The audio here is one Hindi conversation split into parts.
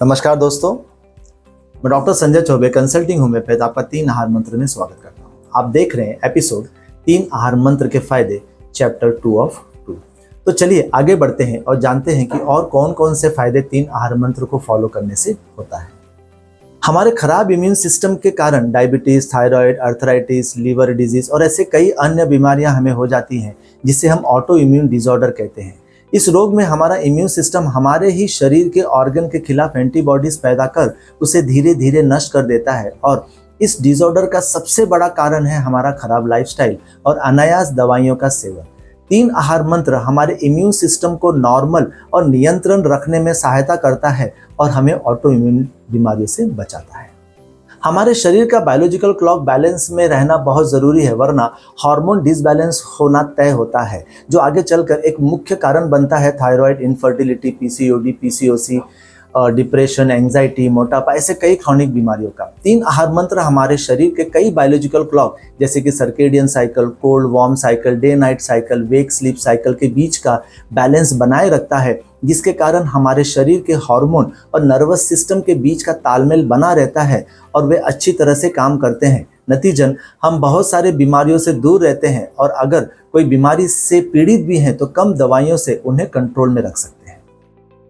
नमस्कार दोस्तों, मैं doctor Sanjay Choubey consulting homeopath आपका 3 आहार मंत्र में स्वागत करता हूँ। आप देख रहे हैं एपिसोड 3 आहार मंत्र के फायदे चैप्टर 2 ऑफ 2। तो चलिए आगे बढ़ते हैं और जानते हैं कि और कौन कौन से फायदे 3 आहार मंत्र को फॉलो करने से होता है। हमारे खराब इम्यून सिस्टम के कारण diabetes, thyroid, arthritis, liver disease और ऐसे कई अन्य बीमारियां हमें हो जाती हैं जिसे हम ऑटो इम्यून डिसऑर्डर कहते हैं। इस रोग में हमारा इम्यून सिस्टम हमारे ही शरीर के ऑर्गन के खिलाफ एंटीबॉडीज पैदा कर उसे धीरे धीरे नष्ट कर देता है और इस डिसऑर्डर का सबसे बड़ा कारण है हमारा खराब लाइफस्टाइल और अनायास दवाइयों का सेवन। 3 आहार मंत्र हमारे इम्यून सिस्टम को नॉर्मल और नियंत्रण रखने में सहायता करता है और हमें ऑटो इम्यून बीमारियों से बचाता है। हमारे शरीर का बायोलॉजिकल क्लॉक बैलेंस में रहना बहुत ज़रूरी है, वरना हार्मोन डिसबैलेंस होना तय होता है, जो आगे चलकर एक मुख्य कारण बनता है thyroid, infertility, PCOD, PCOS, depression, anxiety, मोटापा, ऐसे कई क्रॉनिक बीमारियों का। 3 आहार मंत्र हमारे शरीर के कई बायोलॉजिकल क्लॉक जैसे कि circadian cycle, cold warm cycle, day night cycle, wake sleep cycle के बीच का बैलेंस बनाए रखता है, जिसके कारण हमारे शरीर के हार्मोन और नर्वस सिस्टम के बीच का तालमेल बना रहता है और वे अच्छी तरह से काम करते हैं। नतीजन हम बहुत सारे बीमारियों से दूर रहते हैं और अगर कोई बीमारी से पीड़ित भी हैं तो कम दवाइयों से उन्हें कंट्रोल में रख सकते हैं।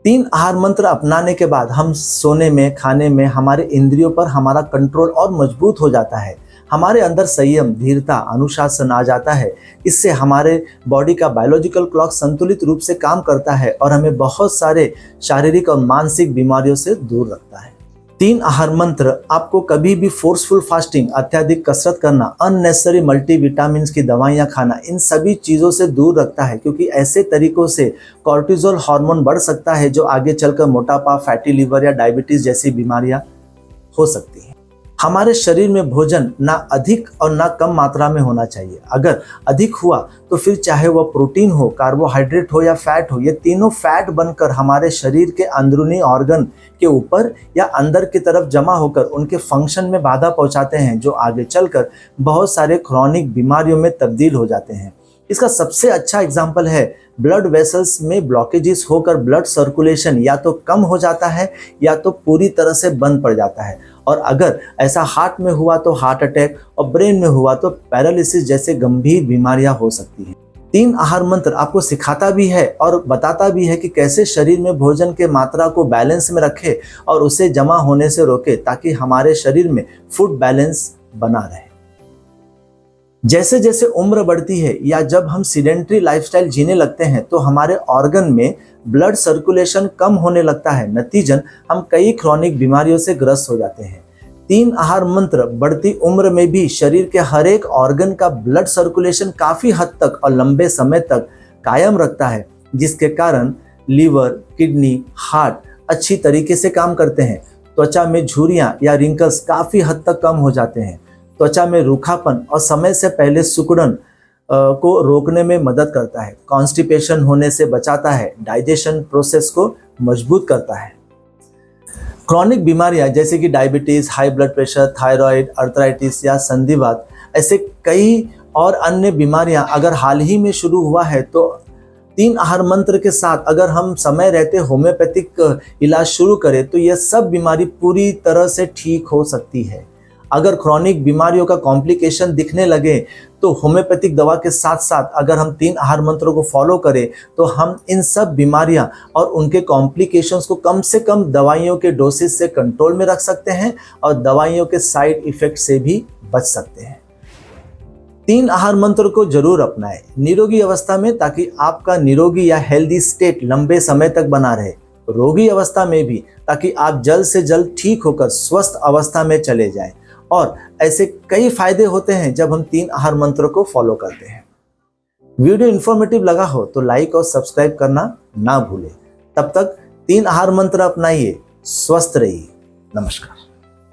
3 आहार मंत्र अपनाने के बाद हम सोने में, खाने में, हमारे इंद्रियों पर हमारा कंट्रोल और मजबूत हो जाता है। हमारे अंदर संयम, धीरता, अनुशासन आ जाता है। इससे हमारे बॉडी का बायोलॉजिकल क्लॉक संतुलित रूप से काम करता है और हमें बहुत सारे शारीरिक और मानसिक बीमारियों से दूर रखता है। 3 आहार मंत्र आपको कभी भी फोर्सफुल फास्टिंग, अत्यधिक कसरत करना, अननेसेसरी मल्टीविटामिन्स की दवाइयाँ खाना, इन सभी चीज़ों से दूर रखता है, क्योंकि ऐसे तरीकों से कॉर्टिसोल हार्मोन बढ़ सकता है जो आगे चलकर मोटापा, फैटी लिवर या डायबिटीज जैसी बीमारियां हो सकती हैं। हमारे शरीर में भोजन ना अधिक और ना कम मात्रा में होना चाहिए। अगर अधिक हुआ तो फिर चाहे वह प्रोटीन हो, कार्बोहाइड्रेट हो या फैट हो, ये तीनों फैट बनकर हमारे शरीर के अंदरूनी ऑर्गन के ऊपर या अंदर की तरफ जमा होकर उनके फंक्शन में बाधा पहुंचाते हैं, जो आगे चलकर बहुत सारे क्रॉनिक बीमारियों में तब्दील हो जाते हैं। इसका सबसे अच्छा एग्जाम्पल है ब्लड वेसल्स में ब्लॉकेजेस होकर ब्लड सर्कुलेशन या तो कम हो जाता है या तो पूरी तरह से बंद पड़ जाता है, और अगर ऐसा हार्ट में हुआ तो हार्ट अटैक और ब्रेन में हुआ तो पैरालिसिस जैसे गंभीर बीमारियां हो सकती हैं। 3 आहार मंत्र आपको सिखाता भी है और बताता भी है कि कैसे शरीर में भोजन के मात्रा को बैलेंस में रखे और उसे जमा होने से रोके, ताकि हमारे शरीर में फूड बैलेंस बना रहे। जैसे जैसे उम्र बढ़ती है या जब हम सीडेंट्री लाइफस्टाइल जीने लगते हैं तो हमारे ऑर्गन में ब्लड सर्कुलेशन कम होने लगता है। नतीजन हम कई क्रॉनिक बीमारियों से ग्रस्त हो जाते हैं। 3 आहार मंत्र बढ़ती उम्र में भी शरीर के हर एक ऑर्गन का ब्लड सर्कुलेशन काफी हद तक और लंबे समय तक कायम रखता है, जिसके कारण लीवर, किडनी, हार्ट अच्छी तरीके से काम करते हैं। त्वचा में झुर्रियां या रिंकल्स काफी हद तक कम हो जाते हैं। त्वचा में रूखापन और समय से पहले सिकुड़न को रोकने में मदद करता है। कॉन्स्टिपेशन होने से बचाता है। डाइजेशन प्रोसेस को मजबूत करता है। क्रॉनिक बीमारियां जैसे कि diabetes, high blood pressure, thyroid, arthritis या संधिवात, ऐसे कई और अन्य बीमारियां अगर हाल ही में शुरू हुआ है तो 3 आहार मंत्र के साथ अगर हम समय रहते होम्योपैथिक इलाज शुरू करें तो यह सब बीमारी पूरी तरह से ठीक हो सकती है। अगर क्रॉनिक बीमारियों का कॉम्प्लिकेशन दिखने लगे तो होम्योपैथिक दवा के साथ साथ अगर हम 3 आहार मंत्रों को फॉलो करें तो हम इन सब बीमारियां और उनके कॉम्प्लिकेशंस को कम से कम दवाइयों के डोसेज से कंट्रोल में रख सकते हैं और दवाइयों के साइड इफेक्ट से भी बच सकते हैं। 3 आहार मंत्र को जरूर अपनाएं निरोगी अवस्था में, ताकि आपका निरोगी या हेल्दी स्टेट लंबे समय तक बना रहे। रोगी अवस्था में भी, ताकि आप जल्द से जल्द ठीक होकर स्वस्थ अवस्था में चले जाएं। और ऐसे कई फायदे होते हैं जब हम 3 आहार मंत्रों को फॉलो करते हैं। वीडियो इन्फॉर्मेटिव लगा हो तो लाइक और सब्सक्राइब करना ना भूलें। तब तक 3 आहार मंत्र अपनाइए, स्वस्थ रहिए। नमस्कार।